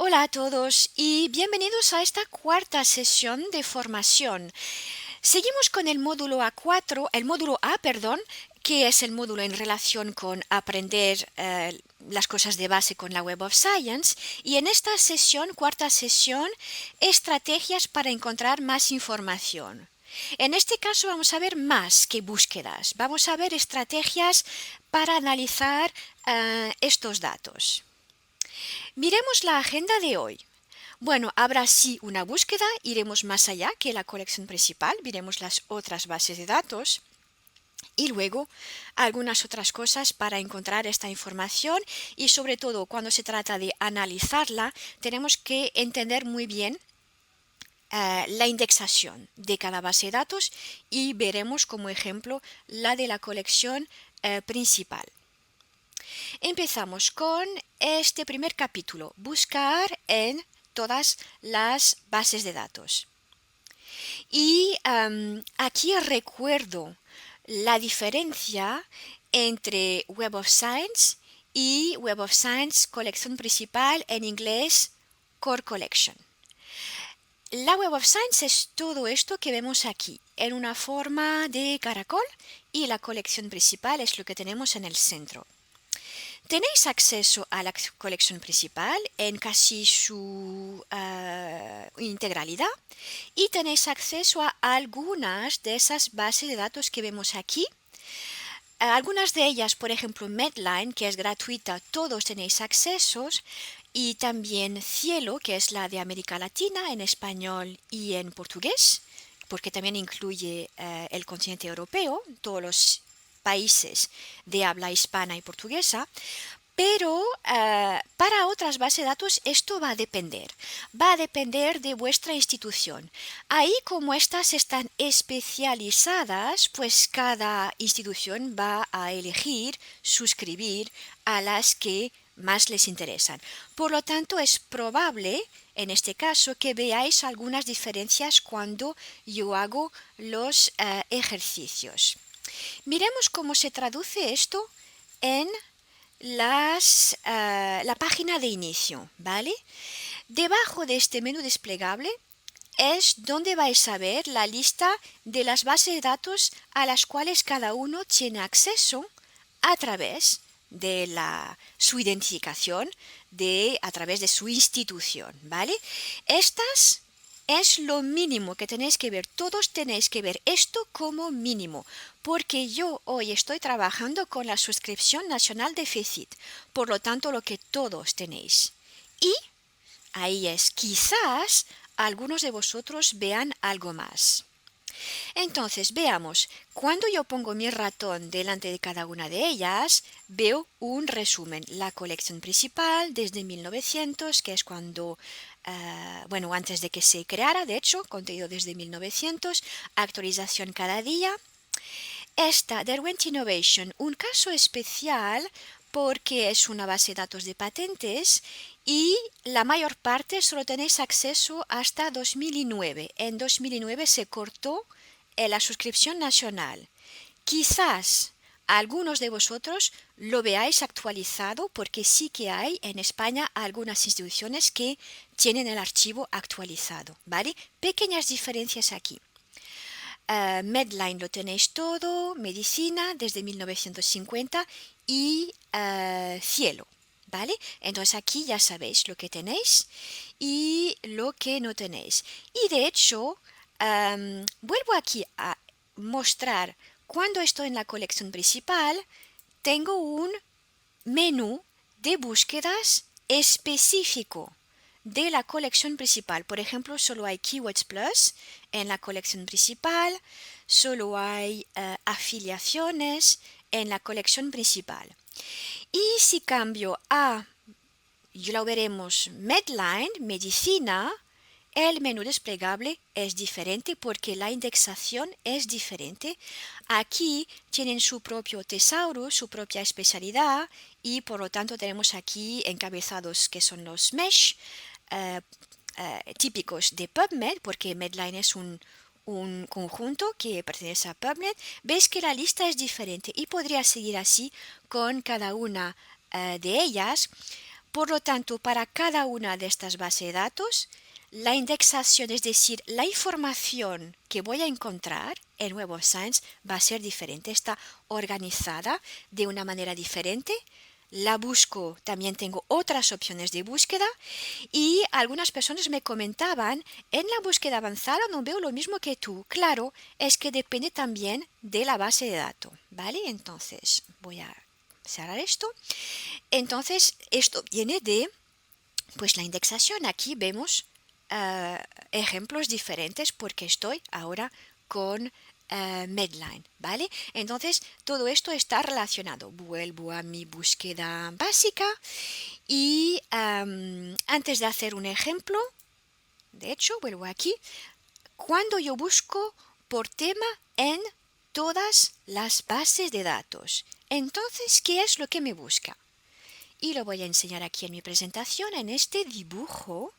Hola a todos y bienvenidos a esta cuarta sesión de formación. Seguimos con el módulo A4, el módulo A, perdón, que es el módulo en relación con aprender las cosas de base con la Web of Science. Y en esta sesión, cuarta sesión, estrategias para encontrar más información. En este caso vamos a ver más que búsquedas. Vamos a ver estrategias para analizar estos datos. Miremos la agenda de hoy. Bueno, habrá sí una búsqueda, iremos más allá que la colección principal, veremos las otras bases de datos y luego algunas otras cosas para encontrar esta información y sobre todo cuando se trata de analizarla tenemos que entender muy bien la indexación de cada base de datos y veremos como ejemplo la de la colección principal. Empezamos con este primer capítulo, buscar en todas las bases de datos. Y aquí recuerdo la diferencia entre Web of Science y Web of Science colección principal, en inglés Core Collection. La Web of Science es todo esto que vemos aquí en una forma de caracol y la colección principal es lo que tenemos en el centro. Tenéis acceso a la colección principal en casi su integralidad y tenéis acceso a algunas de esas bases de datos que vemos aquí. Algunas de ellas, por ejemplo, Medline, que es gratuita, todos tenéis accesos, y también Cielo, que es la de América Latina, en español y en portugués, porque también incluye el continente europeo, todos los países de habla hispana y portuguesa. Pero para otras bases de datos esto va a depender. Va a depender de vuestra institución. Ahí como estas están especializadas, pues cada institución va a elegir suscribir a las que más les interesan. Por lo tanto, es probable, en este caso, que veáis algunas diferencias cuando yo hago los ejercicios. Miremos cómo se traduce esto en la página de inicio, ¿vale? Debajo de este menú desplegable es donde vais a ver la lista de las bases de datos a las cuales cada uno tiene acceso a través de su identificación, a través de su institución, ¿vale? Estas es lo mínimo que tenéis que ver. Todos tenéis que ver esto como mínimo, porque yo hoy estoy trabajando con la suscripción nacional de FECIT, por lo tanto lo que todos tenéis. Y ahí es, quizás algunos de vosotros vean algo más. Entonces, veamos, cuando yo pongo mi ratón delante de cada una de ellas, veo un resumen. La colección principal desde 1900, que es cuando, antes de que se creara, de hecho, contenido desde 1900, actualización cada día. Esta, Derwent Innovation, un caso especial porque es una base de datos de patentes y la mayor parte solo tenéis acceso hasta 2009. En 2009 se cortó la suscripción nacional. Quizás algunos de vosotros lo veáis actualizado porque sí que hay en España algunas instituciones que tienen el archivo actualizado, ¿vale? Pequeñas diferencias aquí. Medline lo tenéis todo, medicina desde 1950 y cielo, ¿vale? Entonces aquí ya sabéis lo que tenéis y lo que no tenéis. Y de hecho, vuelvo aquí a mostrar cuando estoy en la colección principal, tengo un menú de búsquedas específico de la colección principal. Por ejemplo, solo hay Keywords Plus en la colección principal, solo hay afiliaciones en la colección principal. Y si cambio a, ya lo veremos, Medline, medicina, el menú desplegable es diferente porque la indexación es diferente. Aquí tienen su propio tesaurus, su propia especialidad y por lo tanto tenemos aquí encabezados que son los mesh típicos de PubMed porque Medline es un conjunto que pertenece a PubMed. Veis que la lista es diferente y podría seguir así con cada una de ellas. Por lo tanto, para cada una de estas bases de datos, la indexación, es decir, la información que voy a encontrar en Web of Science va a ser diferente, está organizada de una manera diferente. La busco, también tengo otras opciones de búsqueda y algunas personas me comentaban, en la búsqueda avanzada no veo lo mismo que tú. Claro, es que depende también de la base de datos, ¿vale? Entonces, voy a cerrar esto. Entonces, esto viene de, pues, la indexación. Aquí vemos ejemplos diferentes porque estoy ahora con Medline, ¿vale? Entonces, todo esto está relacionado. Vuelvo a mi búsqueda básica y antes de hacer un ejemplo, de hecho, vuelvo aquí. Cuando yo busco por tema en todas las bases de datos, entonces, ¿qué es lo que me busca? Y lo voy a enseñar aquí en mi presentación, en este dibujo.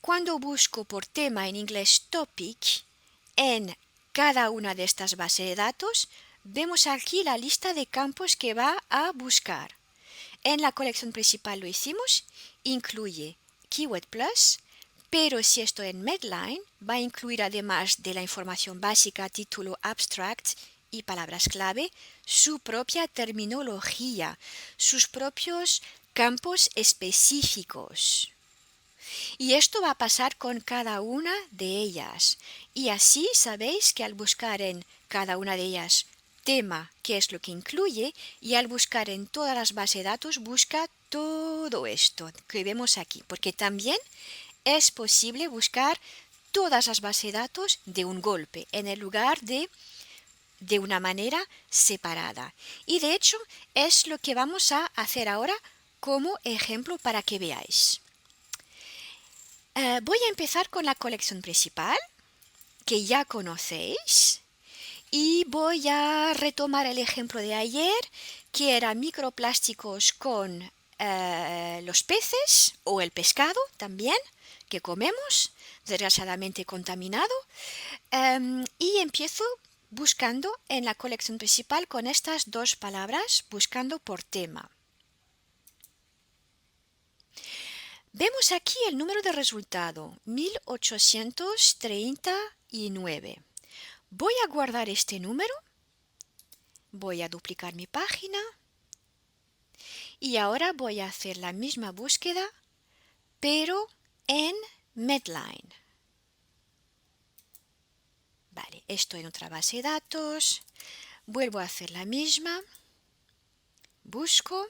Cuando busco por tema en inglés topic en cada una de estas bases de datos, vemos aquí la lista de campos que va a buscar. En la colección principal lo hicimos, incluye Keyword Plus, pero si estoy en Medline, va a incluir además de la información básica, título, abstract y palabras clave, su propia terminología, sus propios campos específicos. Y esto va a pasar con cada una de ellas. Y así sabéis que al buscar en cada una de ellas tema, qué es lo que incluye, y al buscar en todas las bases de datos, busca todo esto que vemos aquí. Porque también es posible buscar todas las bases de datos de un golpe, en el lugar de una manera separada. Y de hecho es lo que vamos a hacer ahora como ejemplo para que veáis. Voy a empezar con la colección principal, que ya conocéis, y voy a retomar el ejemplo de ayer, que era microplásticos con los peces o el pescado también, que comemos, desgraciadamente contaminado, y empiezo buscando en la colección principal con estas dos palabras, buscando por tema. Vemos aquí el número de resultado, 1839. Voy a guardar este número, voy a duplicar mi página y ahora voy a hacer la misma búsqueda, pero en Medline. Vale, estoy en otra base de datos, vuelvo a hacer la misma, busco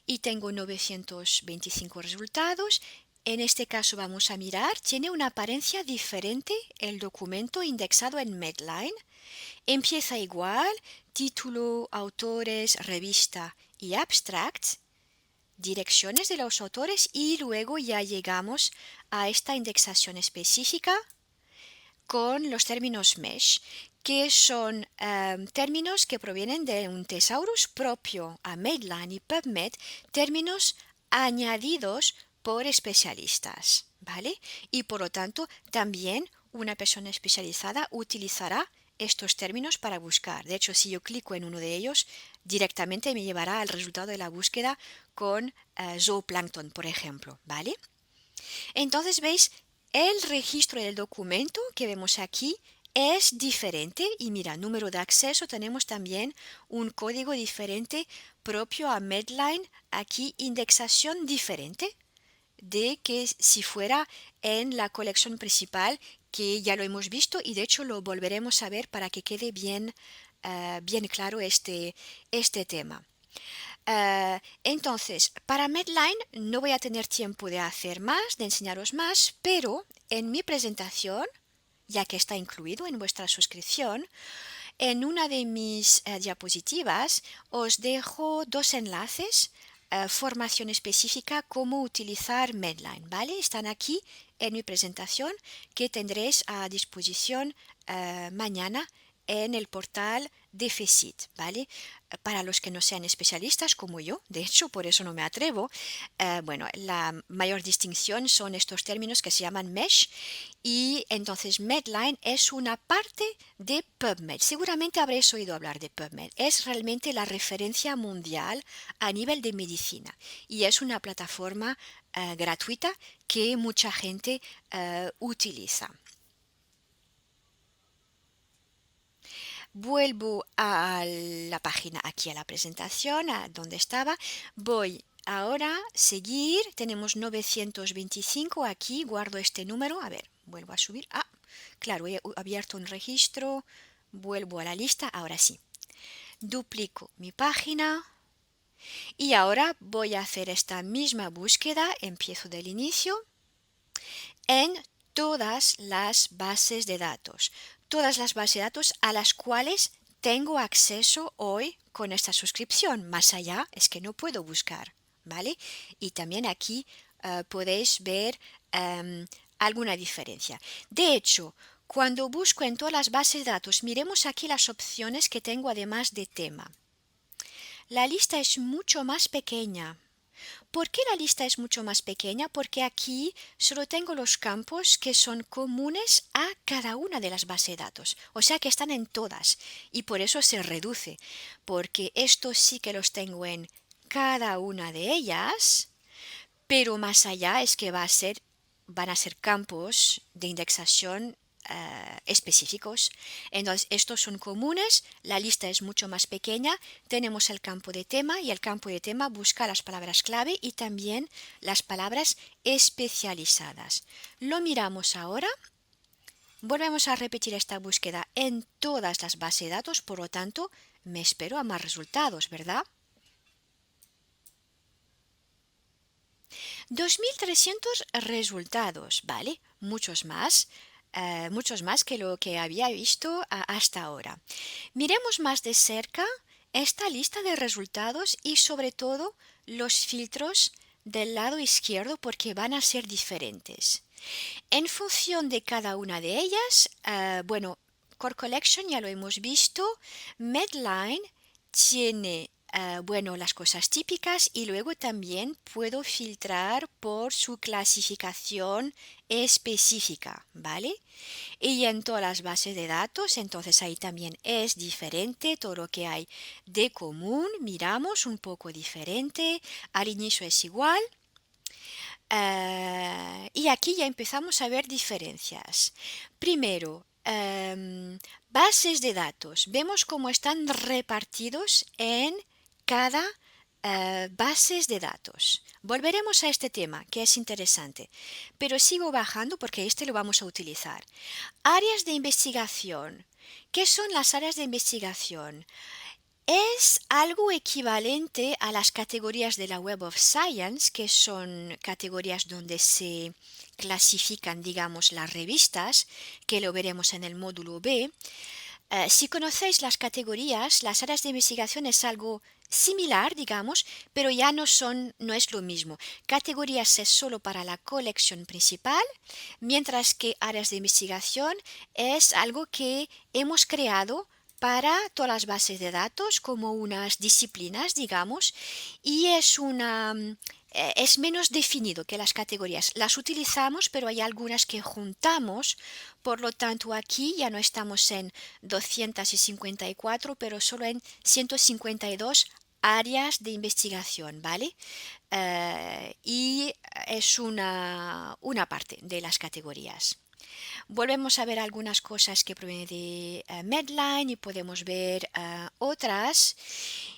y tengo 925 resultados. En este caso vamos a mirar, tiene una apariencia diferente el documento indexado en Medline. Empieza igual, título, autores, revista y abstract, direcciones de los autores y luego ya llegamos a esta indexación específica con los términos mesh, que son términos que provienen de un thesaurus propio a Medline y PubMed, términos añadidos por especialistas, ¿vale? Y por lo tanto, también una persona especializada utilizará estos términos para buscar. De hecho, si yo clico en uno de ellos, directamente me llevará al resultado de la búsqueda con zooplancton, por ejemplo, ¿vale? Entonces, ¿veis? El registro del documento que vemos aquí es diferente y mira, número de acceso, tenemos también un código diferente propio a Medline, aquí indexación diferente de que si fuera en la colección principal, que ya lo hemos visto y de hecho lo volveremos a ver para que quede bien, bien claro este tema. Entonces, para Medline no voy a tener tiempo de hacer más, de enseñaros más, pero en mi presentación, ya que está incluido en vuestra suscripción, en una de mis diapositivas os dejo dos enlaces, formación específica, cómo utilizar Medline, ¿vale? Están aquí en mi presentación que tendréis a disposición mañana en el portal de FECIT, ¿vale? Para los que no sean especialistas como yo, de hecho, por eso no me atrevo, bueno, la mayor distinción son estos términos que se llaman mesh y entonces Medline es una parte de PubMed. Seguramente habréis oído hablar de PubMed. Es realmente la referencia mundial a nivel de medicina y es una plataforma gratuita que mucha gente utiliza. Vuelvo a la página, aquí a la presentación, a donde estaba. Voy ahora a seguir. Tenemos 925 aquí. Guardo este número. A ver, vuelvo a subir. Ah, claro, he abierto un registro. Vuelvo a la lista. Ahora sí. Duplico mi página. Y ahora voy a hacer esta misma búsqueda. Empiezo del inicio. En todas las bases de datos. Todas las bases de datos a las cuales tengo acceso hoy con esta suscripción. Más allá es que no puedo buscar, ¿vale? Y también aquí podéis ver alguna diferencia. De hecho, cuando busco en todas las bases de datos, miremos aquí las opciones que tengo además de tema. La lista es mucho más pequeña. ¿Por qué la lista es mucho más pequeña? Porque aquí solo tengo los campos que son comunes a cada una de las bases de datos, o sea que están en todas y por eso se reduce, porque estos sí que los tengo en cada una de ellas, pero más allá es que van a ser campos de indexación específicos. Entonces, estos son comunes, la lista es mucho más pequeña, tenemos el campo de tema y el campo de tema busca las palabras clave y también las palabras especializadas. Lo miramos ahora. Volvemos a repetir esta búsqueda en todas las bases de datos, por lo tanto, me espero a más resultados, ¿verdad? 2.300 resultados, ¿vale? Muchos más que lo que había visto hasta ahora. Miremos más de cerca esta lista de resultados y sobre todo los filtros del lado izquierdo porque van a ser diferentes. En función de cada una de ellas, bueno, Core Collection ya lo hemos visto, Medline tiene bueno, las cosas típicas y luego también puedo filtrar por su clasificación específica, ¿vale? Y en todas las bases de datos, entonces ahí también es diferente todo lo que hay de común, miramos un poco diferente, al inicio es igual. Y aquí ya empezamos a ver diferencias. Primero, bases de datos. Vemos cómo están repartidos en cada bases de datos. Volveremos a este tema, que es interesante, pero sigo bajando porque este lo vamos a utilizar. Áreas de investigación. ¿Qué son las áreas de investigación? Es algo equivalente a las categorías de la Web of Science, que son categorías donde se clasifican, digamos, las revistas, que lo veremos en el módulo B. Si conocéis las categorías, las áreas de investigación es algo similar, digamos, pero ya no es lo mismo. Categorías es solo para la colección principal, mientras que áreas de investigación es algo que hemos creado para todas las bases de datos como unas disciplinas, digamos, y es menos definido que las categorías. Las utilizamos, pero hay algunas que juntamos, por lo tanto aquí ya no estamos en 254, pero solo en 152 áreas de investigación, ¿vale? Y es una parte de las categorías. Volvemos a ver algunas cosas que provienen de Medline y podemos ver otras.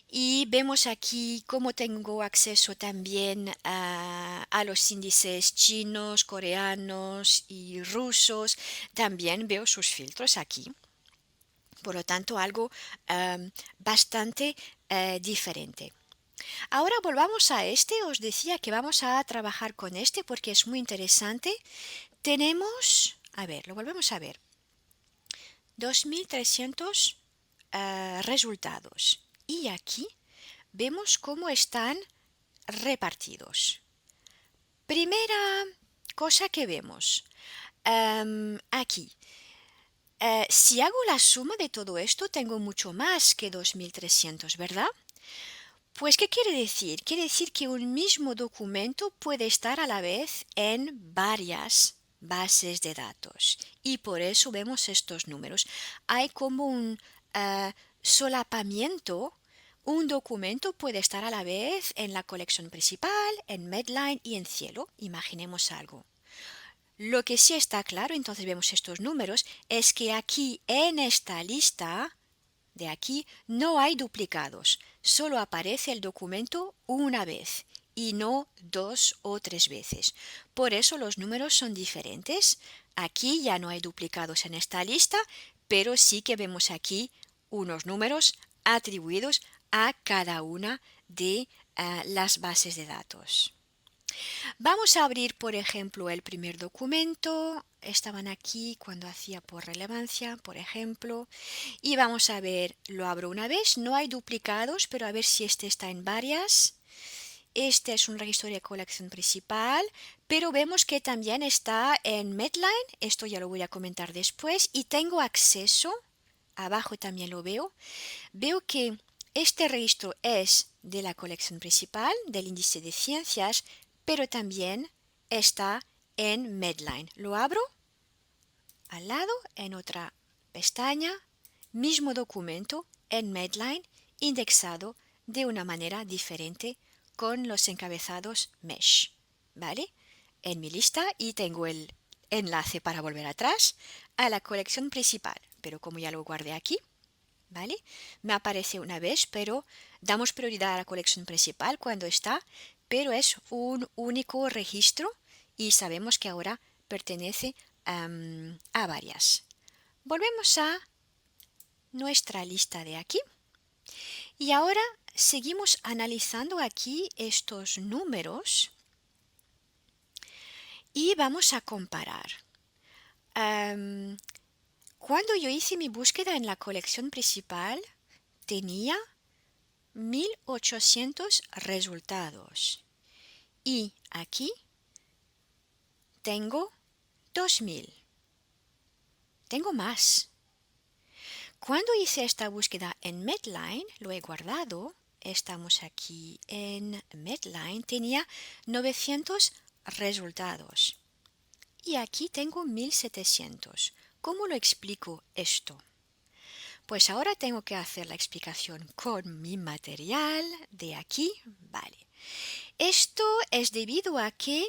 Y vemos aquí cómo tengo acceso también a los índices chinos, coreanos y rusos. También veo sus filtros aquí. Por lo tanto, algo bastante diferente. Ahora volvamos a este. Os decía que vamos a trabajar con este porque es muy interesante. Tenemos, a ver, lo volvemos a ver. 2.300 resultados. Y aquí vemos cómo están repartidos. Primera cosa que vemos aquí. Si hago la suma de todo esto, tengo mucho más que 2300, ¿verdad? Pues, ¿qué quiere decir? Quiere decir que un mismo documento puede estar a la vez en varias bases de datos y por eso vemos estos números. Hay como un solapamiento. Un documento puede estar a la vez en la colección principal, en Medline y en Cielo. Imaginemos algo. Lo que sí está claro, entonces vemos estos números, es que aquí en esta lista de aquí no hay duplicados, solo aparece el documento una vez y no 2 o 3 veces. Por eso los números son diferentes. Aquí ya no hay duplicados en esta lista, pero sí que vemos aquí unos números atribuidos a cada una de las bases de datos. Vamos a abrir, por ejemplo, el primer documento. Estaban aquí cuando hacía por relevancia, por ejemplo. Y vamos a ver, lo abro una vez. No hay duplicados, pero a ver si este está en varias. Este es un registro de colección principal, pero vemos que también está en Medline. Esto ya lo voy a comentar después. Y tengo acceso, abajo también lo veo. Veo que este registro es de la colección principal, del índice de ciencias, pero también está en Medline. Lo abro al lado en otra pestaña, mismo documento en Medline, indexado de una manera diferente con los encabezados mesh, ¿vale? En mi lista y tengo el enlace para volver atrás a la colección principal, pero como ya lo guardé aquí, ¿vale? Me aparece una vez, pero damos prioridad a la colección principal cuando está, pero es un único registro y sabemos que ahora pertenece a varias. Volvemos a nuestra lista de aquí y ahora seguimos analizando aquí estos números y vamos a comparar. Cuando yo hice mi búsqueda en la colección principal, tenía 1800 resultados. Y aquí tengo 2000. Tengo más. Cuando hice esta búsqueda en Medline, lo he guardado. Estamos aquí en Medline. Tenía 900 resultados. Y aquí tengo 1700. ¿Cómo lo explico esto? Pues ahora tengo que hacer la explicación con mi material de aquí. Vale. Esto es debido a que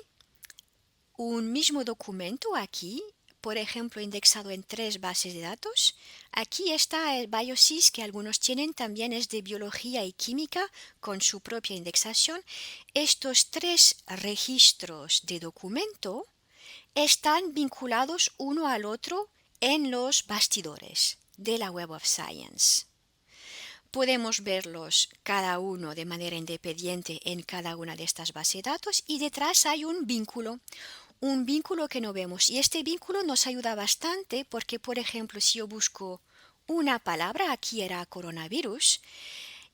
un mismo documento aquí, por ejemplo, indexado en 3 bases de datos, aquí está el BioSys que algunos tienen, también es de biología y química con su propia indexación. Estos 3 registros de documento están vinculados uno al otro en los bastidores de la Web of Science. Podemos verlos cada uno de manera independiente en cada una de estas bases de datos y detrás hay un vínculo que no vemos. Y este vínculo nos ayuda bastante porque, por ejemplo, si yo busco una palabra, aquí era coronavirus,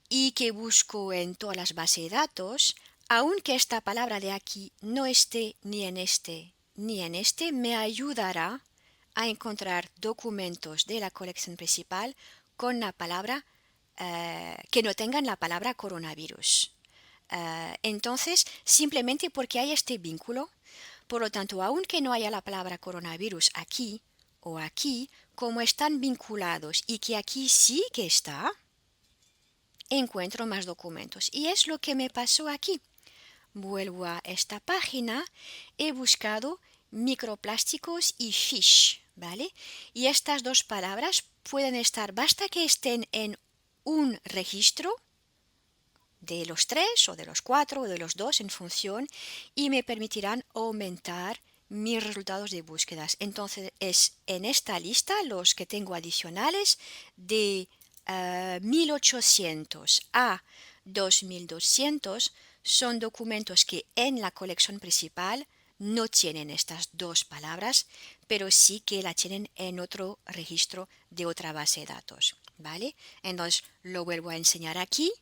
y que busco en todas las bases de datos, aunque esta palabra de aquí no esté ni en este ni en este, me ayudará a encontrar documentos de la colección principal con la palabra que no tengan la palabra coronavirus. Entonces, simplemente porque hay este vínculo, por lo tanto, aunque no haya la palabra coronavirus aquí o aquí, como están vinculados y que aquí sí que está, encuentro más documentos. Y es lo que me pasó aquí. Vuelvo a esta página, he buscado microplásticos y fish, ¿vale? Y estas dos palabras pueden estar, basta que estén en un registro de los 3 o de los 4 o de los 2 en función y me permitirán aumentar mis resultados de búsquedas. Entonces es en esta lista los que tengo adicionales de 1800 a 2200 son documentos que en la colección principal no tienen estas dos palabras, pero sí que la tienen en otro registro de otra base de datos, ¿vale? Entonces lo vuelvo a enseñar aquí.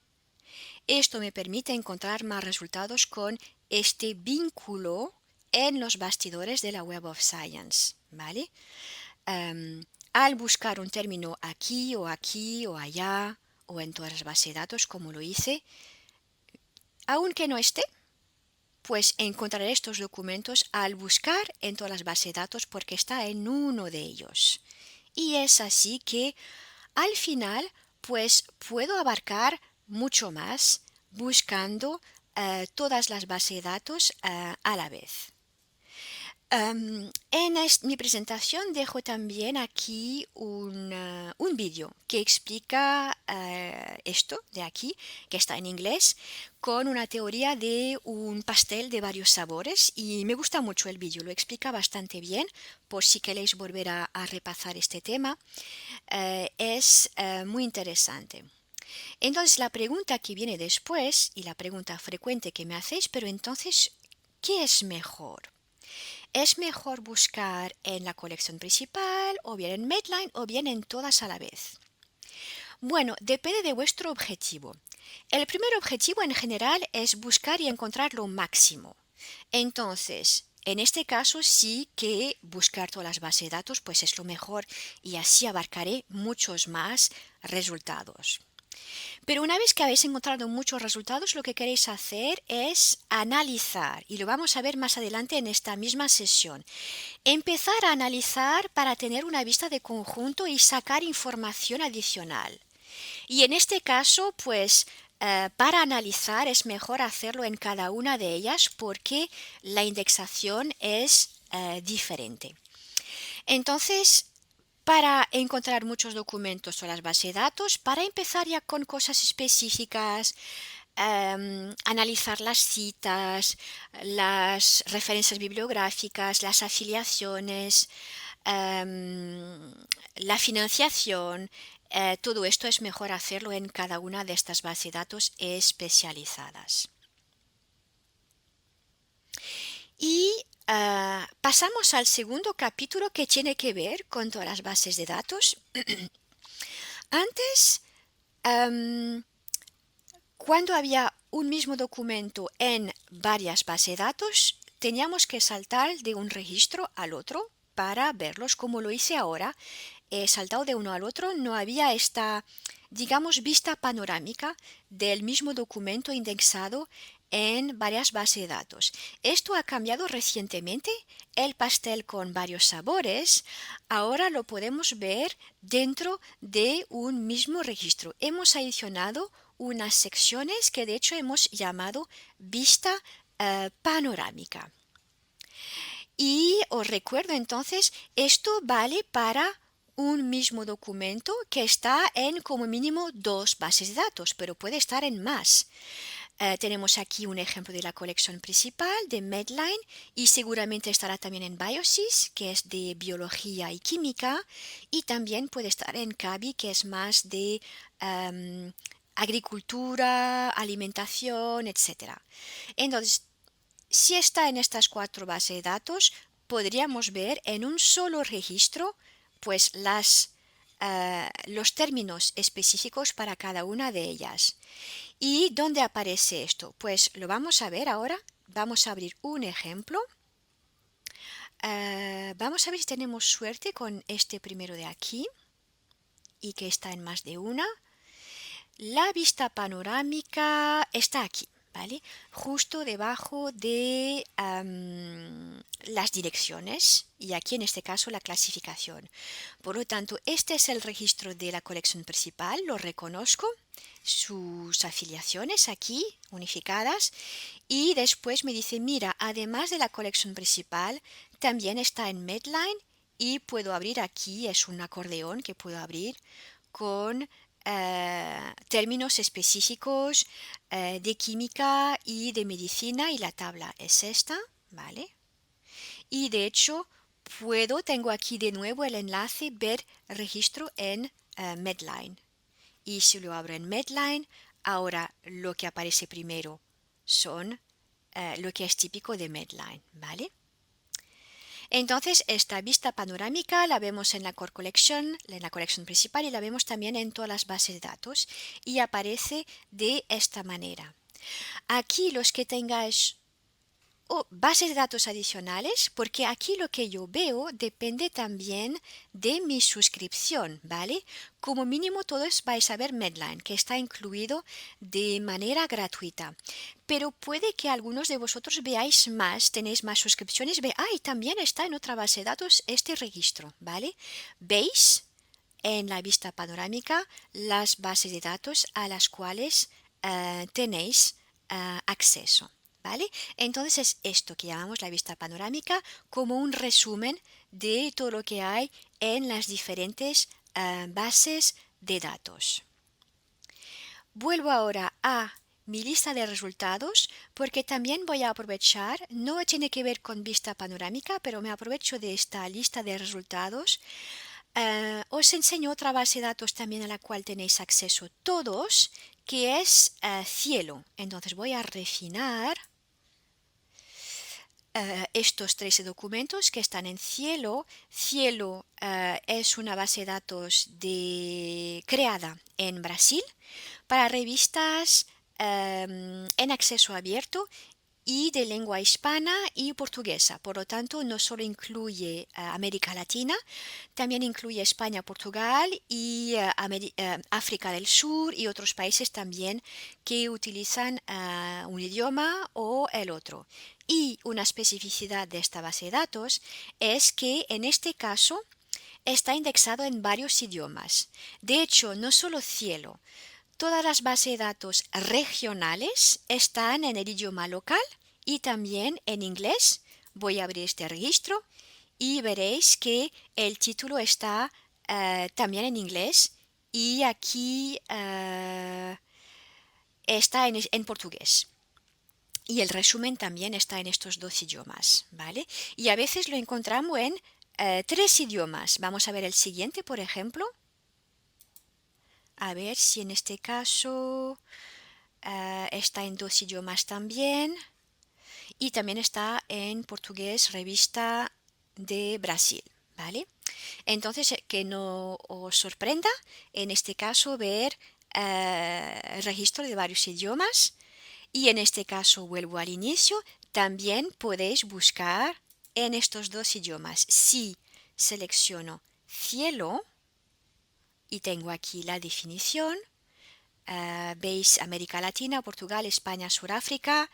Esto me permite encontrar más resultados con este vínculo en los bastidores de la Web of Science, ¿vale? al buscar un término aquí o allá o en todas las bases de datos como lo hice, aunque no esté, pues encontraré estos documentos al buscar en todas las bases de datos porque está en uno de ellos. Y es así que al final pues puedo abarcar mucho más buscando todas las bases de datos a la vez. En mi presentación dejo también aquí un vídeo que explica esto de aquí, que está en inglés, con una teoría de un pastel de varios sabores y me gusta mucho el vídeo, lo explica bastante bien, por si queréis volver a repasar este tema, es muy interesante. Entonces la pregunta que viene después y la pregunta frecuente que me hacéis, pero entonces, ¿qué es mejor? ¿Es mejor buscar en la colección principal o bien en Medline o bien en todas a la vez? Bueno, depende de vuestro objetivo. El primer objetivo en general es buscar y encontrar lo máximo. Entonces, en este caso sí que buscar todas las bases de datos pues es lo mejor y así abarcaré muchos más resultados. Pero una vez que habéis encontrado muchos resultados, lo que queréis hacer es analizar, y lo vamos a ver más adelante en esta misma sesión. Empezar a analizar para tener una vista de conjunto y sacar información adicional. Y en este caso, pues para analizar es mejor hacerlo en cada una de ellas porque la indexación es diferente. Entonces, para encontrar muchos documentos o las bases de datos, para empezar ya con cosas específicas, analizar las citas, las referencias bibliográficas, las afiliaciones, la financiación, todo esto es mejor hacerlo en cada una de estas bases de datos especializadas. Y pasamos al segundo capítulo que tiene que ver con todas las bases de datos. Antes, cuando había un mismo documento en varias bases de datos, teníamos que saltar de un registro al otro para verlos, como lo hice ahora. He saltado de uno al otro, no había esta, digamos, vista panorámica del mismo documento indexado en varias bases de datos. Esto ha cambiado recientemente. El pastel con varios sabores, ahora lo podemos ver dentro de un mismo registro. Hemos adicionado unas secciones que de hecho hemos llamado vista panorámica. Y os recuerdo entonces, esto vale para un mismo documento que está en como mínimo 2 bases de datos, pero puede estar en más. Tenemos aquí un ejemplo de la colección principal de Medline y seguramente estará también en Biosys, que es de biología y química, y también puede estar en CABI, que es más de agricultura, alimentación, etc. Entonces, si está en estas 4 bases de datos, podríamos ver en un solo registro pues los términos específicos para cada una de ellas. ¿Y dónde aparece esto? Pues lo vamos a ver ahora. Vamos a abrir un ejemplo. Vamos a ver si tenemos suerte con este primero de aquí y que está en más de una. La vista panorámica está aquí, ¿vale? Justo debajo de las direcciones y aquí en este caso la clasificación. Por lo tanto, este es el registro de la colección principal, lo reconozco, sus afiliaciones aquí unificadas y después me dice, mira, además de la colección principal, también está en Medline y puedo abrir aquí, es un acordeón que puedo abrir con términos específicos de química y de medicina y la tabla es esta, ¿vale? Y de hecho tengo aquí de nuevo el enlace ver registro en Medline. Y si lo abro en Medline, ahora lo que aparece primero son lo que es típico de Medline, ¿vale? Entonces, esta vista panorámica la vemos en la Core Collection, en la colección principal y la vemos también en todas las bases de datos y aparece de esta manera. Aquí los que tengáis bases de datos adicionales, porque aquí lo que yo veo depende también de mi suscripción, ¿vale? Como mínimo todos vais a ver Medline, que está incluido de manera gratuita. Pero puede que algunos de vosotros veáis más, tenéis más suscripciones, y también está en otra base de datos este registro, ¿vale? ¿Veis en la vista panorámica las bases de datos a las cuales tenéis acceso? ¿Vale? Entonces es esto que llamamos la vista panorámica, como un resumen de todo lo que hay en las diferentes bases de datos. Vuelvo ahora a mi lista de resultados, porque también voy a aprovechar, no tiene que ver con vista panorámica, pero me aprovecho de esta lista de resultados. Os enseño otra base de datos también a la cual tenéis acceso todos, que es Cielo. Entonces voy a refinar estos 13 documentos que están en Cielo. Cielo es una base de datos creada en Brasil para revistas en acceso abierto y de lengua hispana y portuguesa. Por lo tanto, no solo incluye América Latina, también incluye España, Portugal y África del Sur y otros países también que utilizan un idioma o el otro. Y una especificidad de esta base de datos es que en este caso está indexado en varios idiomas. De hecho, no solo Cielo, todas las bases de datos regionales están en el idioma local y también en inglés. Voy a abrir este registro y veréis que el título está también en inglés y aquí está en portugués. Y el resumen también está en estos dos idiomas, ¿vale? Y a veces lo encontramos en 3 idiomas. Vamos a ver el siguiente, por ejemplo. A ver si en este caso está en 2 idiomas también. Y también está en portugués, revista de Brasil, ¿vale? Entonces, que no os sorprenda en este caso ver el registro de varios idiomas. Y en este caso vuelvo al inicio, también podéis buscar en estos 2 idiomas. Si selecciono cielo y tengo aquí la definición, veis América Latina, Portugal, España, Suráfrica,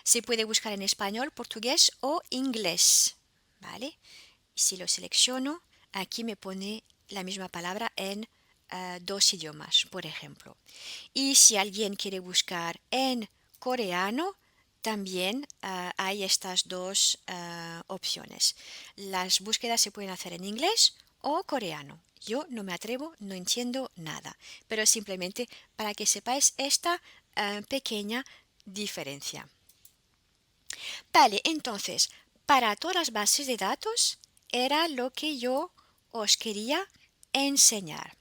se puede buscar en español, portugués o inglés, ¿vale? Si lo selecciono, aquí me pone la misma palabra en 2 idiomas, por ejemplo. Y si alguien quiere buscar en coreano, también hay estas 2 opciones. Las búsquedas se pueden hacer en inglés o coreano. Yo no me atrevo, no entiendo nada, pero simplemente para que sepáis esta pequeña diferencia. Vale, entonces, para todas las bases de datos era lo que yo os quería enseñar.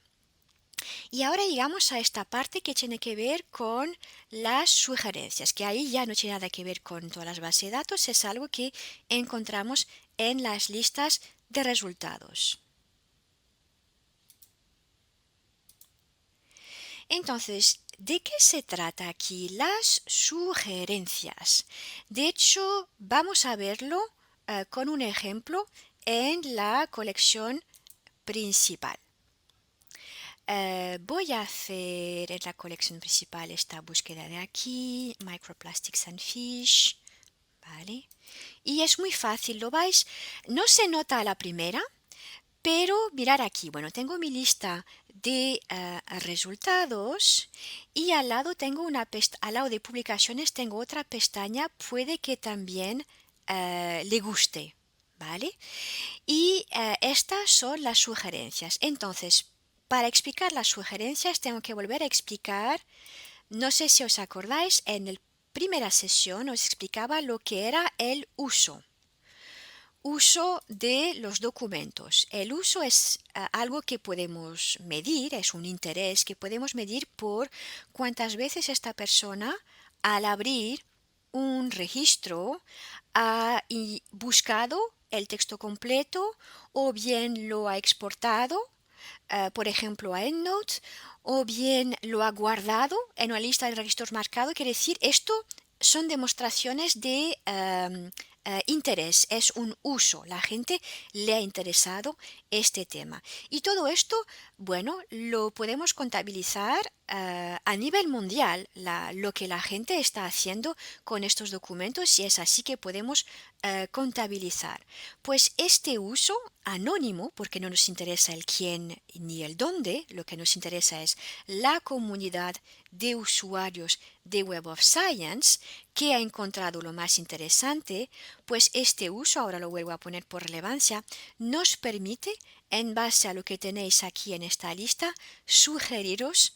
Y ahora llegamos a esta parte que tiene que ver con las sugerencias, que ahí ya no tiene nada que ver con todas las bases de datos, es algo que encontramos en las listas de resultados. Entonces, ¿de qué se trata aquí? Las sugerencias. De hecho, vamos a verlo con un ejemplo en la colección principal. Voy a hacer en la colección principal esta búsqueda de aquí, Microplastics and Fish, ¿vale? Y es muy fácil, ¿lo vais? No se nota a la primera, pero mirar aquí, bueno, tengo mi lista de resultados y al lado tengo al lado de publicaciones tengo otra pestaña, puede que también le guste, ¿vale? Y estas son las sugerencias. Entonces, para explicar las sugerencias tengo que volver a explicar, no sé si os acordáis, en la primera sesión os explicaba lo que era el uso de los documentos. El uso es algo que podemos medir, es un interés que podemos medir por cuántas veces esta persona al abrir un registro ha buscado el texto completo o bien lo ha exportado, por ejemplo a EndNote, o bien lo ha guardado en una lista de registros marcado. Quiere decir, esto son demostraciones de interés, es un uso. La gente le ha interesado este tema. Y todo esto, bueno, lo podemos contabilizar a nivel mundial, lo que la gente está haciendo con estos documentos y es así que podemos contabilizar. Pues este uso anónimo, porque no nos interesa el quién ni el dónde, lo que nos interesa es la comunidad de usuarios de Web of Science que ha encontrado lo más interesante, pues este uso, ahora lo vuelvo a poner por relevancia, nos permite, en base a lo que tenéis aquí en esta lista, sugeriros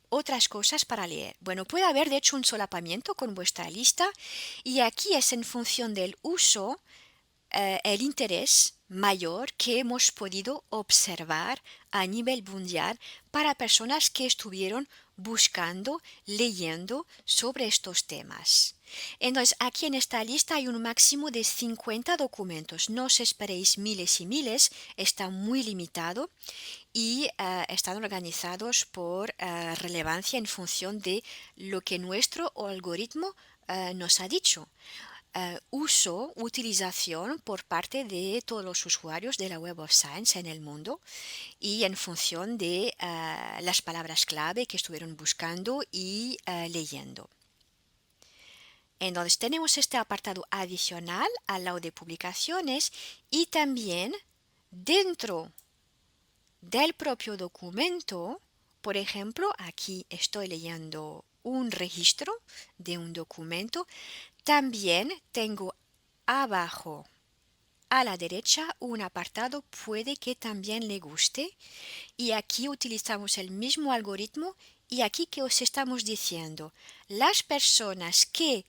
otras cosas para leer. Bueno, puede haber de hecho un solapamiento con vuestra lista y aquí es en función del uso el interés mayor que hemos podido observar a nivel mundial para personas que estuvieron buscando, leyendo sobre estos temas. Entonces, aquí en esta lista hay un máximo de 50 documentos. No os esperéis miles y miles, está muy limitado y están organizados por relevancia en función de lo que nuestro algoritmo nos ha dicho. Utilización por parte de todos los usuarios de la Web of Science en el mundo y en función de las palabras clave que estuvieron buscando y leyendo. Entonces tenemos este apartado adicional al lado de publicaciones y también dentro del propio documento, por ejemplo, aquí estoy leyendo un registro de un documento. También tengo abajo a la derecha un apartado puede que también le guste y aquí utilizamos el mismo algoritmo y aquí que os estamos diciendo las personas que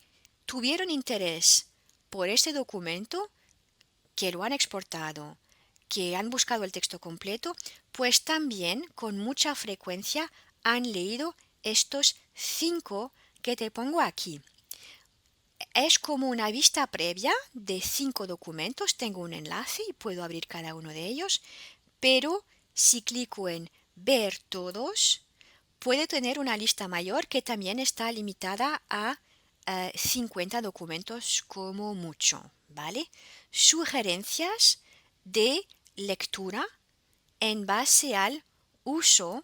tuvieron interés por este documento, que lo han exportado, que han buscado el texto completo, pues también con mucha frecuencia han leído estos 5 que te pongo aquí. Es como una vista previa de 5 documentos. Tengo un enlace y puedo abrir cada uno de ellos, pero si clico en ver todos, puede tener una lista mayor que también está limitada a 50 documentos como mucho, ¿vale? Sugerencias de lectura en base al uso,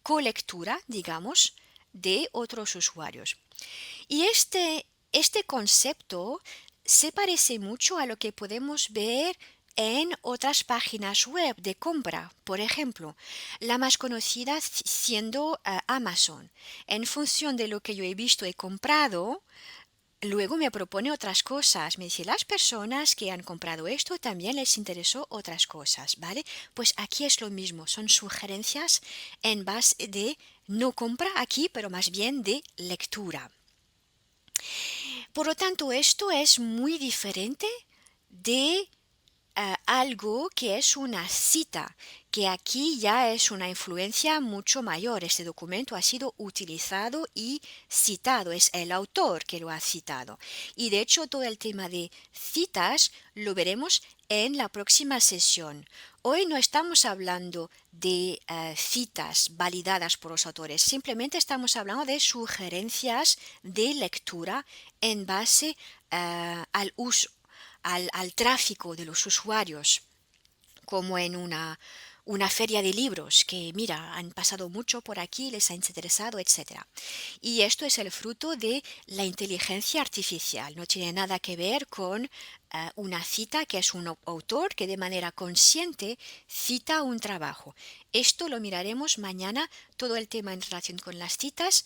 colectura, digamos, de otros usuarios. Y este concepto se parece mucho a lo que podemos ver en otras páginas web de compra. Por ejemplo, la más conocida siendo Amazon. En función de lo que yo he visto y comprado, luego me propone otras cosas. Me dice, las personas que han comprado esto también les interesó otras cosas, ¿vale? Pues aquí es lo mismo, son sugerencias en base de no compra aquí, pero más bien de lectura. Por lo tanto, esto es muy diferente de algo que es una cita, que aquí ya es una influencia mucho mayor. Este documento ha sido utilizado y citado, es el autor que lo ha citado. Y de hecho todo el tema de citas lo veremos en la próxima sesión. Hoy no estamos hablando de citas validadas por los autores, simplemente estamos hablando de sugerencias de lectura en base al uso al tráfico de los usuarios, como en una feria de libros que, mira, han pasado mucho por aquí, les ha interesado, etc. Y esto es el fruto de la inteligencia artificial, no tiene nada que ver con una cita que es un autor que de manera consciente cita un trabajo. Esto lo miraremos mañana, todo el tema en relación con las citas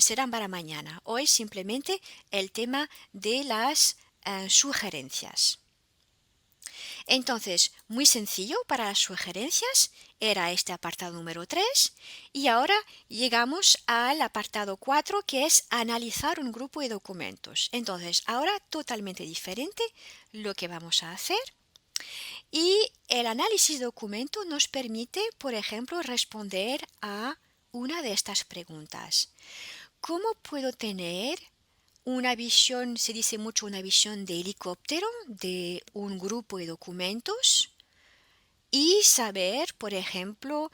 será para mañana. Hoy simplemente el tema de las sugerencias. Entonces, muy sencillo para las sugerencias, era este apartado número 3 y ahora llegamos al apartado 4 que es analizar un grupo de documentos. Entonces, ahora totalmente diferente lo que vamos a hacer. Y el análisis de documento nos permite, por ejemplo, responder a una de estas preguntas. ¿Cómo puedo tener una visión, se dice mucho una visión de helicóptero de un grupo de documentos y saber, por ejemplo,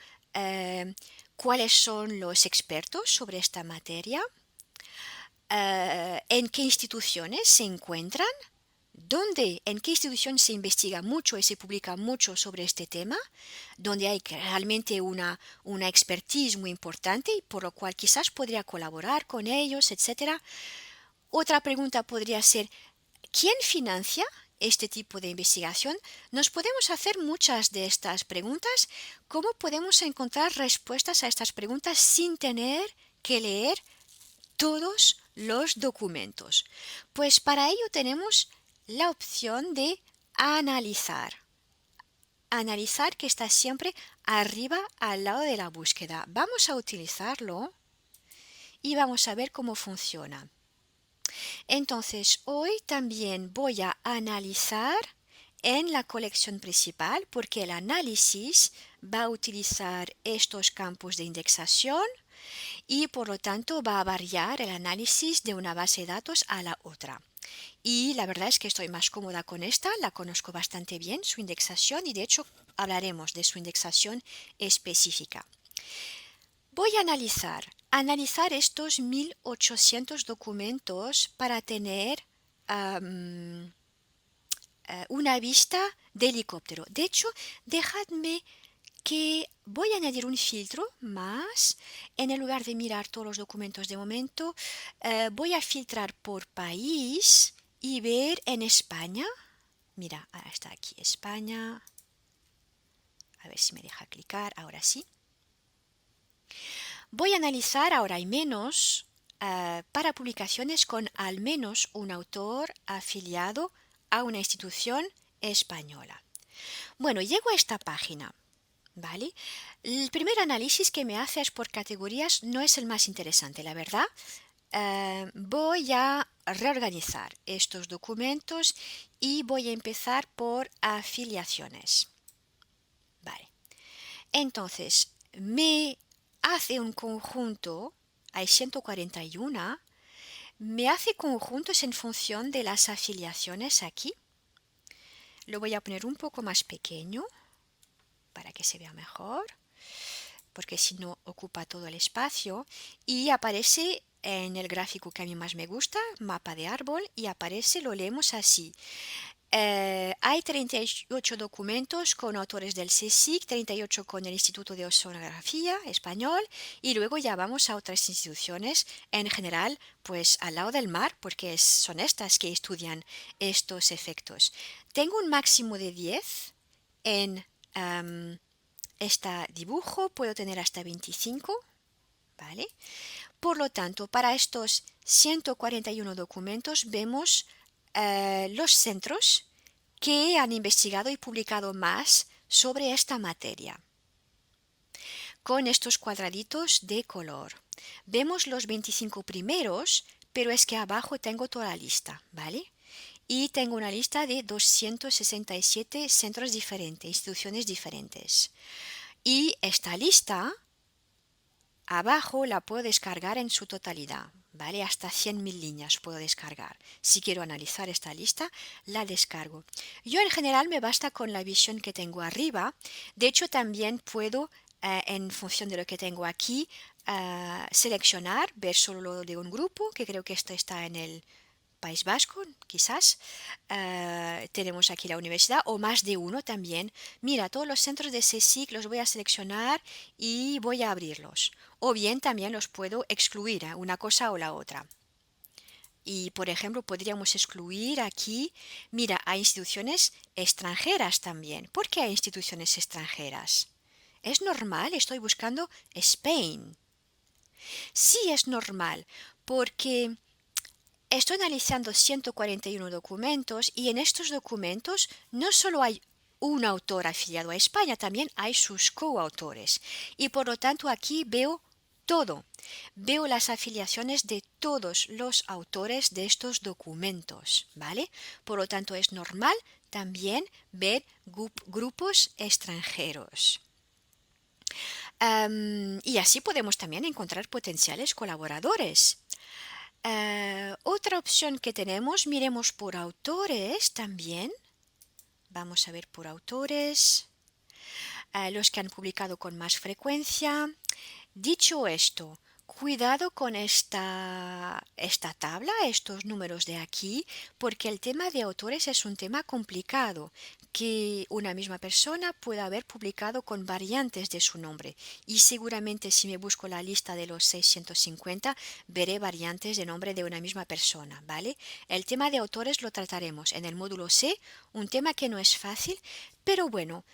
cuáles son los expertos sobre esta materia? en qué instituciones se encuentran, dónde, en qué institución se investiga mucho y se publica mucho sobre este tema, donde hay realmente una expertise muy importante y por lo cual quizás podría colaborar con ellos, etcétera. Otra pregunta podría ser, ¿quién financia este tipo de investigación? Nos podemos hacer muchas de estas preguntas. ¿Cómo podemos encontrar respuestas a estas preguntas sin tener que leer todos los documentos? Pues para ello tenemos la opción de analizar. Analizar, que está siempre arriba al lado de la búsqueda. Vamos a utilizarlo y vamos a ver cómo funciona. Entonces, hoy también voy a analizar en la colección principal porque el análisis va a utilizar estos campos de indexación y por lo tanto va a variar el análisis de una base de datos a la otra. Y la verdad es que estoy más cómoda con esta, la conozco bastante bien, su indexación, y de hecho hablaremos de su indexación específica. Voy a analizar estos 1800 documentos para tener una vista de helicóptero. De hecho, dejadme que voy a añadir un filtro más. En el lugar de mirar todos los documentos de momento, voy a filtrar por país y ver en España. Mira, ahora está aquí España. A ver si me deja clicar. Ahora sí. Voy a analizar, ahora hay menos, para publicaciones con al menos un autor afiliado a una institución española. Bueno, llego a esta página, ¿vale? El primer análisis que me hace es por categorías, no es el más interesante, la verdad. Voy a reorganizar estos documentos y voy a empezar por afiliaciones. Vale. Entonces, me hace un conjunto, hay 141, me hace conjuntos en función de las afiliaciones aquí. Lo voy a poner un poco más pequeño para que se vea mejor, porque si no ocupa todo el espacio, y aparece en el gráfico que a mí más me gusta, mapa de árbol, y aparece, lo leemos así. Hay 38 documentos con autores del CSIC, 38 con el Instituto de Oceanografía Español y luego ya vamos a otras instituciones en general, pues al lado del mar, porque son estas que estudian estos efectos. Tengo un máximo de 10 en este dibujo, puedo tener hasta 25, ¿vale? Por lo tanto, para estos 141 documentos vemos los centros que han investigado y publicado más sobre esta materia. Con estos cuadraditos de color. Vemos los 25 primeros, pero es que abajo tengo toda la lista, ¿vale? Y tengo una lista de 267 centros diferentes, instituciones diferentes. Y esta lista abajo la puedo descargar en su totalidad, ¿vale? Hasta 100.000 líneas puedo descargar. Si quiero analizar esta lista, la descargo. Yo en general me basta con la visión que tengo arriba. De hecho, también puedo, en función de lo que tengo aquí, seleccionar, ver solo lo de un grupo, que creo que esto está en el País Vasco, quizás. Tenemos aquí la universidad o más de uno también. Mira, todos los centros de CSIC los voy a seleccionar y voy a abrirlos. O bien también los puedo excluir, una cosa o la otra. Y, por ejemplo, podríamos excluir aquí, mira, hay instituciones extranjeras también. ¿Por qué hay instituciones extranjeras? ¿Es normal? Estoy buscando Spain. Sí, es normal, porque estoy analizando 141 documentos y en estos documentos no solo hay un autor afiliado a España, también hay sus coautores. Y por lo tanto aquí veo todo. Veo las afiliaciones de todos los autores de estos documentos, ¿vale? Por lo tanto es normal también ver grupos extranjeros. Y así podemos también encontrar potenciales colaboradores. Otra opción que tenemos, miremos por autores también. Vamos a ver por autores, los que han publicado con más frecuencia. Dicho esto, Cuidado con esta tabla, estos números de aquí, porque el tema de autores es un tema complicado, que una misma persona puede haber publicado con variantes de su nombre. Y seguramente si me busco la lista de los 650, veré variantes de nombre de una misma persona, ¿vale? El tema de autores lo trataremos en el módulo C, un tema que no es fácil, pero bueno.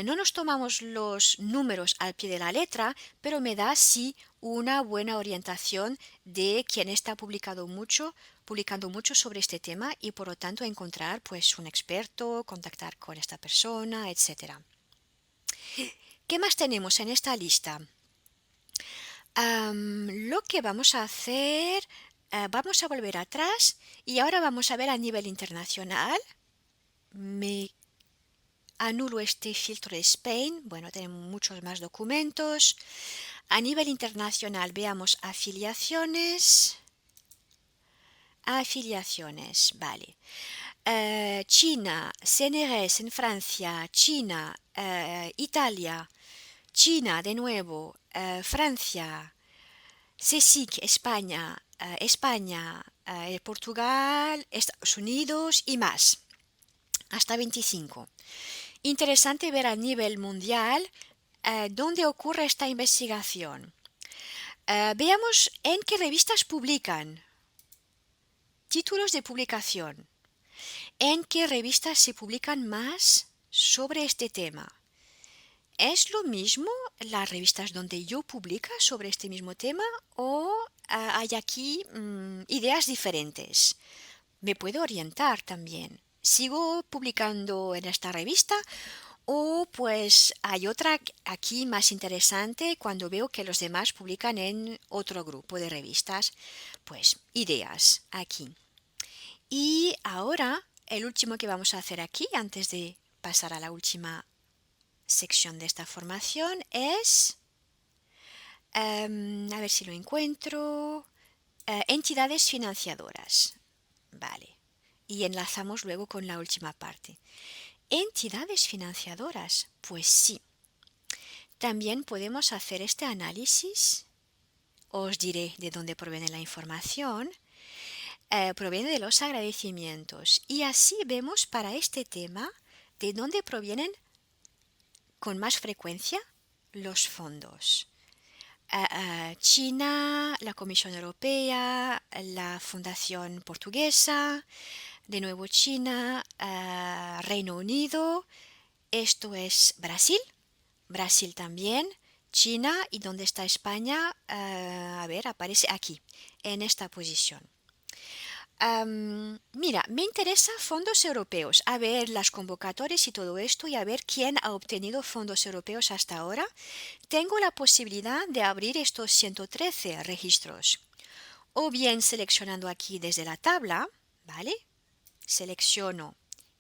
No nos tomamos los números al pie de la letra, pero me da sí una buena orientación de quien está publicando mucho sobre este tema y por lo tanto encontrar pues un experto, contactar con esta persona, etcétera. ¿Qué más tenemos en esta lista? Lo que vamos a hacer, vamos a volver atrás y ahora vamos a ver a nivel internacional. Me anulo este filtro de Spain. Bueno, tenemos muchos más documentos. A nivel internacional veamos afiliaciones. Afiliaciones, vale. China, CNRS en Francia, China, Italia, China de nuevo, Francia, CSIC, España, España, Portugal, Estados Unidos y más, hasta 25. Interesante ver a nivel mundial dónde ocurre esta investigación. Veamos en qué revistas publican. Títulos de publicación. ¿En qué revistas se publican más sobre este tema? ¿Es lo mismo las revistas donde yo publico sobre este mismo tema o hay aquí ideas diferentes? Me puedo orientar también. ¿Sigo publicando en esta revista o pues hay otra aquí más interesante cuando veo que los demás publican en otro grupo de revistas? Pues ideas aquí. Y ahora, el último que vamos a hacer aquí, antes de pasar a la última sección de esta formación, es, a ver si lo encuentro, entidades financiadoras. Vale. Y enlazamos luego con la última parte. Entidades financiadoras, pues sí. También podemos hacer este análisis. Os diré de dónde proviene la información. Proviene de los agradecimientos y así vemos para este tema de dónde provienen con más frecuencia los fondos. China, la Comisión Europea, la Fundación Portuguesa, de nuevo China, Reino Unido, esto es Brasil, Brasil también, China y dónde está España, a ver, aparece aquí, en esta posición. Mira, me interesa fondos europeos, a ver las convocatorias y todo esto y a ver quién ha obtenido fondos europeos hasta ahora. Tengo la posibilidad de abrir estos 113 registros, o bien seleccionando aquí desde la tabla, ¿vale? Selecciono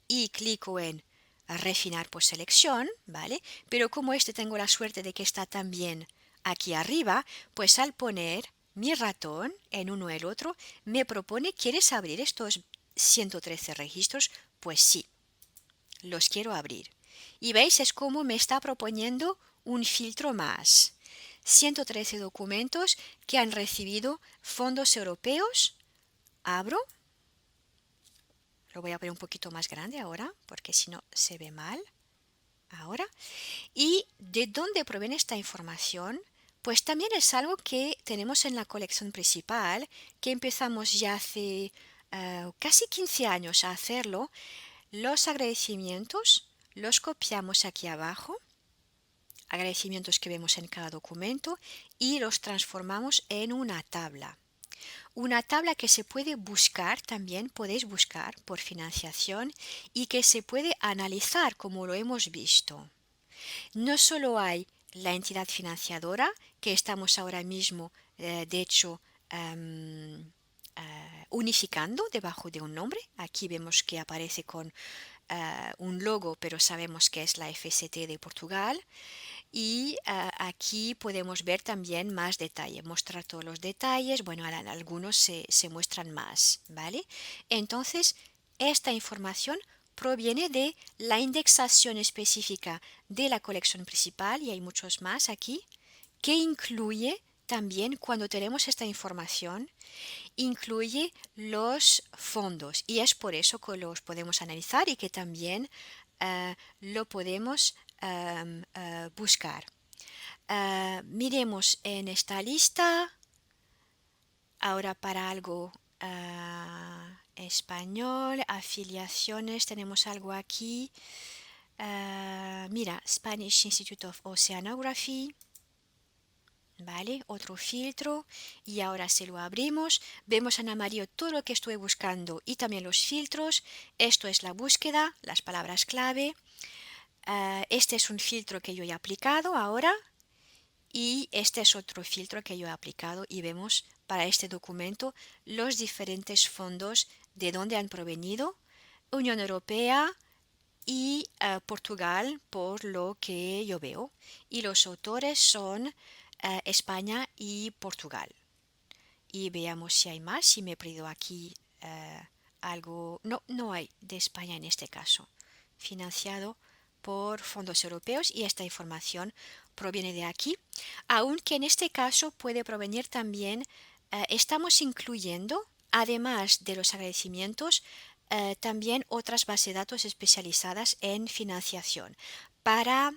y clico en refinar por selección, ¿vale? Pero como este tengo la suerte de que está también aquí arriba, pues al poner mi ratón en uno o el otro, me propone, ¿quieres abrir estos 113 registros? Pues sí, los quiero abrir. Y veis, es como me está proponiendo un filtro más. 113 documentos que han recibido fondos europeos. Abro. Lo voy a poner un poquito más grande ahora, porque si no se ve mal. Ahora. ¿Y de dónde proviene esta información? Pues también es algo que tenemos en la colección principal, que empezamos ya hace casi 15 años a hacerlo. Los agradecimientos los copiamos aquí abajo, agradecimientos que vemos en cada documento, y los transformamos en una tabla. Una tabla que se puede buscar, también podéis buscar por financiación y que se puede analizar como lo hemos visto. No solo hay la entidad financiadora, que estamos ahora mismo, de hecho, unificando debajo de un nombre. Aquí vemos que aparece con un logo, pero sabemos que es la FST de Portugal. Y aquí podemos ver también más detalle, mostrar todos los detalles. Bueno, algunos se muestran más, ¿vale? Entonces, esta información proviene de la indexación específica de la colección principal, y hay muchos más aquí, que incluye también cuando tenemos esta información incluye los fondos y es por eso que los podemos analizar y que también lo podemos buscar. Miremos en esta lista ahora para algo español, afiliaciones, tenemos algo aquí. Mira, Spanish Institute of Oceanography. Vale, otro filtro y ahora si lo abrimos vemos en amarillo todo lo que estoy buscando y también los filtros. Esto es la búsqueda, las palabras clave. Este es un filtro que yo he aplicado ahora y este es otro filtro que yo he aplicado y vemos para este documento los diferentes fondos de dónde han provenido. Unión Europea y Portugal por lo que yo veo y los autores son España y Portugal. Y veamos si hay más, si me he perdido aquí algo. No, no hay de España en este caso. Financiado por fondos europeos y esta información proviene de aquí. Aunque en este caso puede provenir también, estamos incluyendo, además de los agradecimientos, también otras bases de datos especializadas en financiación para,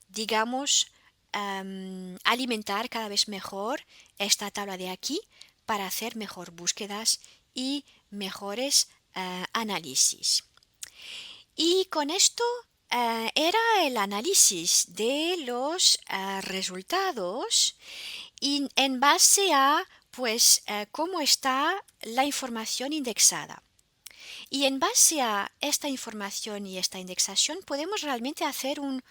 digamos, alimentar cada vez mejor esta tabla de aquí para hacer mejor búsquedas y mejores análisis. Y con esto era el análisis de los resultados y en base a pues cómo está la información indexada. Y en base a esta información y esta indexación podemos realmente hacer un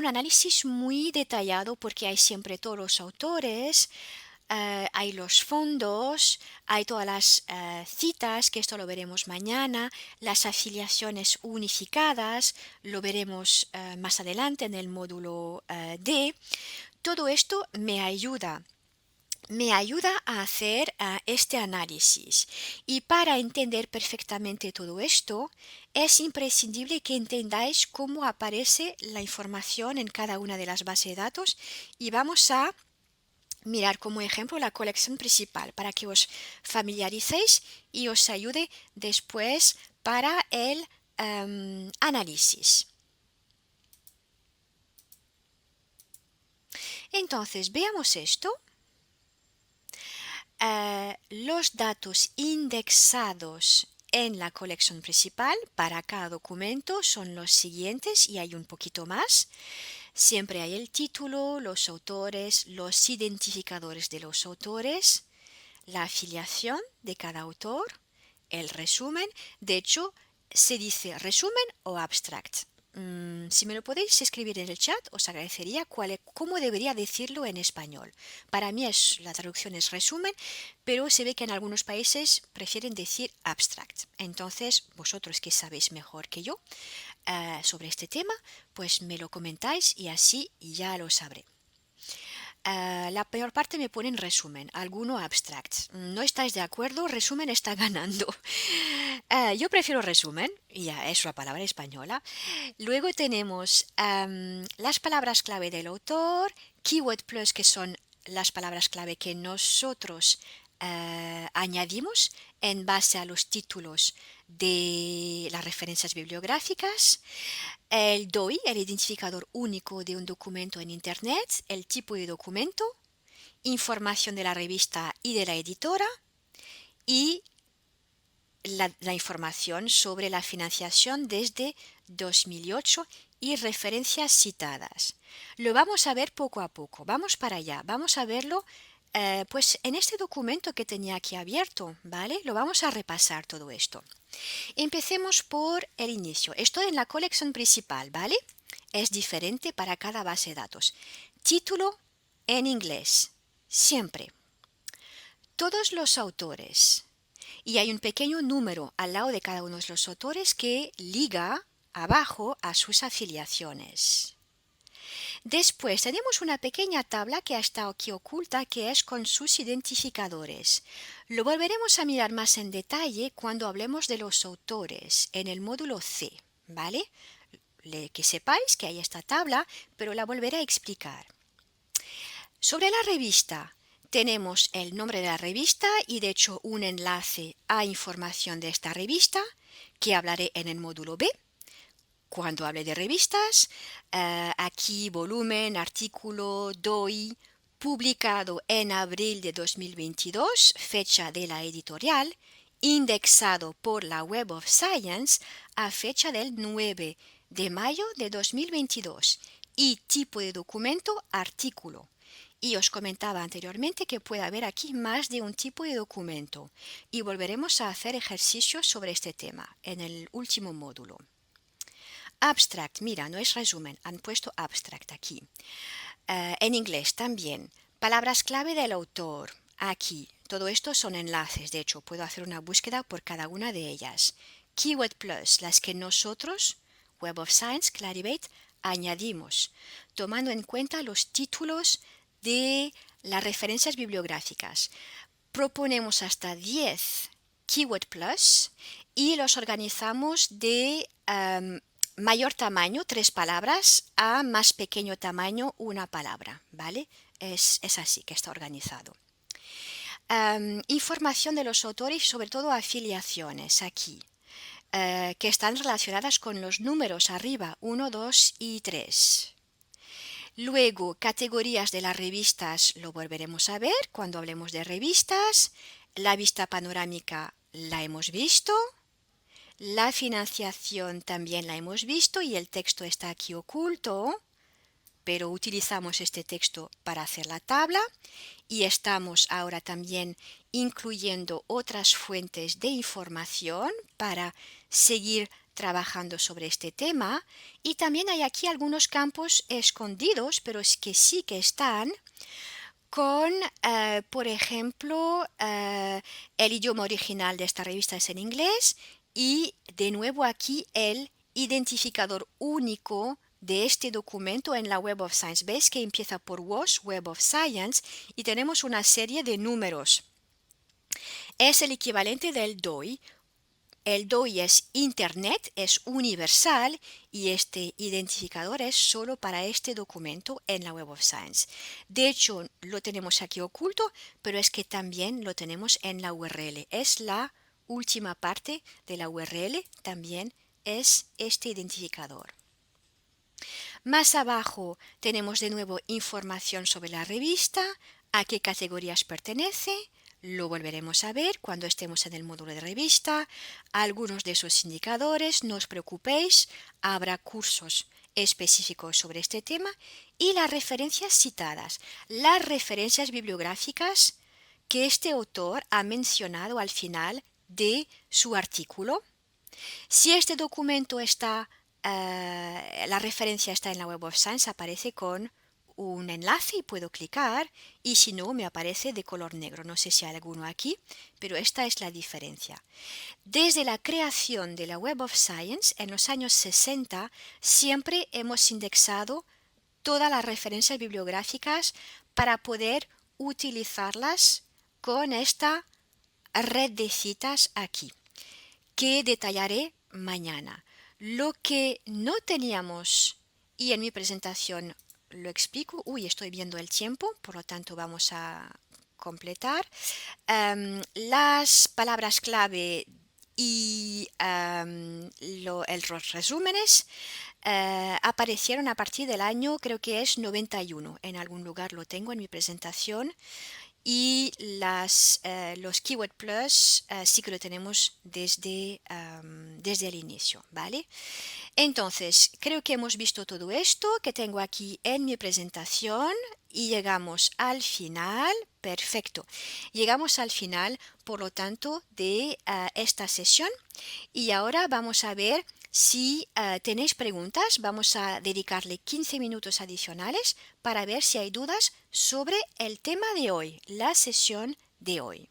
análisis muy detallado porque hay siempre todos los autores, hay los fondos, hay todas las citas, que esto lo veremos mañana, las afiliaciones unificadas, lo veremos más adelante en el módulo D. Todo esto me ayuda a hacer este análisis. Y para entender perfectamente todo esto, es imprescindible que entendáis cómo aparece la información en cada una de las bases de datos y vamos a mirar como ejemplo la colección principal para que os familiaricéis y os ayude después para el análisis. Entonces, veamos esto. Los datos indexados en la colección principal para cada documento son los siguientes y hay un poquito más. Siempre hay el título, los autores, los identificadores de los autores, la afiliación de cada autor, el resumen. De hecho, se dice resumen o abstract. Si me lo podéis escribir en el chat, os agradecería cómo debería decirlo en español. Para mí la traducción es resumen, pero se ve que en algunos países prefieren decir abstract. Entonces, vosotros que sabéis mejor que yo sobre este tema, pues me lo comentáis y así ya lo sabré. La peor parte me pone en resumen, alguno abstract. ¿No estáis de acuerdo? Resumen está ganando. Yo prefiero resumen, ya es una palabra española. Luego tenemos las palabras clave del autor, keyword plus, que son las palabras clave que nosotros añadimos en base a los títulos de las referencias bibliográficas, el DOI, el identificador único de un documento en Internet, el tipo de documento, información de la revista y de la editora y la información sobre la financiación desde 2008 y referencias citadas. Lo vamos a ver poco a poco. Vamos para allá. Vamos a verlo pues en este documento que tenía aquí abierto, ¿vale? Lo vamos a repasar todo esto. Empecemos por el inicio. Estoy en la colección principal, ¿vale? Es diferente para cada base de datos. Título en inglés, siempre. Todos los autores. Y hay un pequeño número al lado de cada uno de los autores que liga abajo a sus afiliaciones. Después tenemos una pequeña tabla que ha estado aquí oculta que es con sus identificadores. Lo volveremos a mirar más en detalle cuando hablemos de los autores en el módulo C, ¿vale? Que sepáis que hay esta tabla, pero la volveré a explicar. Sobre la revista, tenemos el nombre de la revista y de hecho un enlace a información de esta revista que hablaré en el módulo B. Cuando hable de revistas, aquí volumen, artículo, doy, publicado en abril de 2022, fecha de la editorial, indexado por la Web of Science a fecha del 9 de mayo de 2022 y tipo de documento artículo. Y os comentaba anteriormente que puede haber aquí más de un tipo de documento y volveremos a hacer ejercicios sobre este tema en el último módulo. Abstract, mira, no es resumen, han puesto abstract aquí. En inglés también, palabras clave del autor, aquí. Todo esto son enlaces, de hecho, puedo hacer una búsqueda por cada una de ellas. Keyword Plus, las que nosotros, Web of Science, Clarivate, añadimos, tomando en cuenta los títulos de las referencias bibliográficas. Proponemos hasta 10 Keyword Plus y los organizamos de mayor tamaño, 3 palabras, a más pequeño tamaño, una palabra, ¿vale? Es así que está organizado. Información de los autores y sobre todo afiliaciones aquí, que están relacionadas con los números arriba, 1, 2 y 3. Luego, categorías de las revistas lo volveremos a ver cuando hablemos de revistas. La vista panorámica la hemos visto. La financiación también la hemos visto y el texto está aquí oculto, pero utilizamos este texto para hacer la tabla y estamos ahora también incluyendo otras fuentes de información para seguir trabajando sobre este tema. Y también hay aquí algunos campos escondidos, pero es que sí que están con, por ejemplo, el idioma original de esta revista es en inglés y de nuevo aquí el identificador único de este documento en la Web of Science. Veis que empieza por WOS, Web of Science, y tenemos una serie de números. Es el equivalente del DOI. El DOI es Internet, es universal y este identificador es solo para este documento en la Web of Science. De hecho, lo tenemos aquí oculto, pero es que también lo tenemos en la URL. Es la última parte de la URL, también es este identificador. Más abajo tenemos de nuevo información sobre la revista, a qué categorías pertenece. Lo volveremos a ver cuando estemos en el módulo de revista. Algunos de esos indicadores, no os preocupéis, habrá cursos específicos sobre este tema y las referencias citadas, las referencias bibliográficas que este autor ha mencionado al final de su artículo. Si este documento está, la referencia está en la Web of Science, aparece con un enlace y puedo clicar y si no me aparece de color negro. No sé si hay alguno aquí, pero esta es la diferencia. Desde la creación de la Web of Science en los años 60 siempre hemos indexado todas las referencias bibliográficas para poder utilizarlas con esta red de citas aquí, que detallaré mañana. Lo que no teníamos, y en mi presentación lo explico, estoy viendo el tiempo, por lo tanto vamos a completar. Las palabras clave y los resúmenes aparecieron a partir del año, creo que es 91, en algún lugar lo tengo en mi presentación. Y los Keyword Plus sí que lo tenemos desde el inicio, ¿vale? Entonces, creo que hemos visto todo esto que tengo aquí en mi presentación y llegamos al final. Perfecto. Llegamos al final, por lo tanto, de esta sesión y ahora vamos a ver si tenéis preguntas. Vamos a dedicarle 15 minutos adicionales para ver si hay dudas sobre el tema de hoy, la sesión de hoy.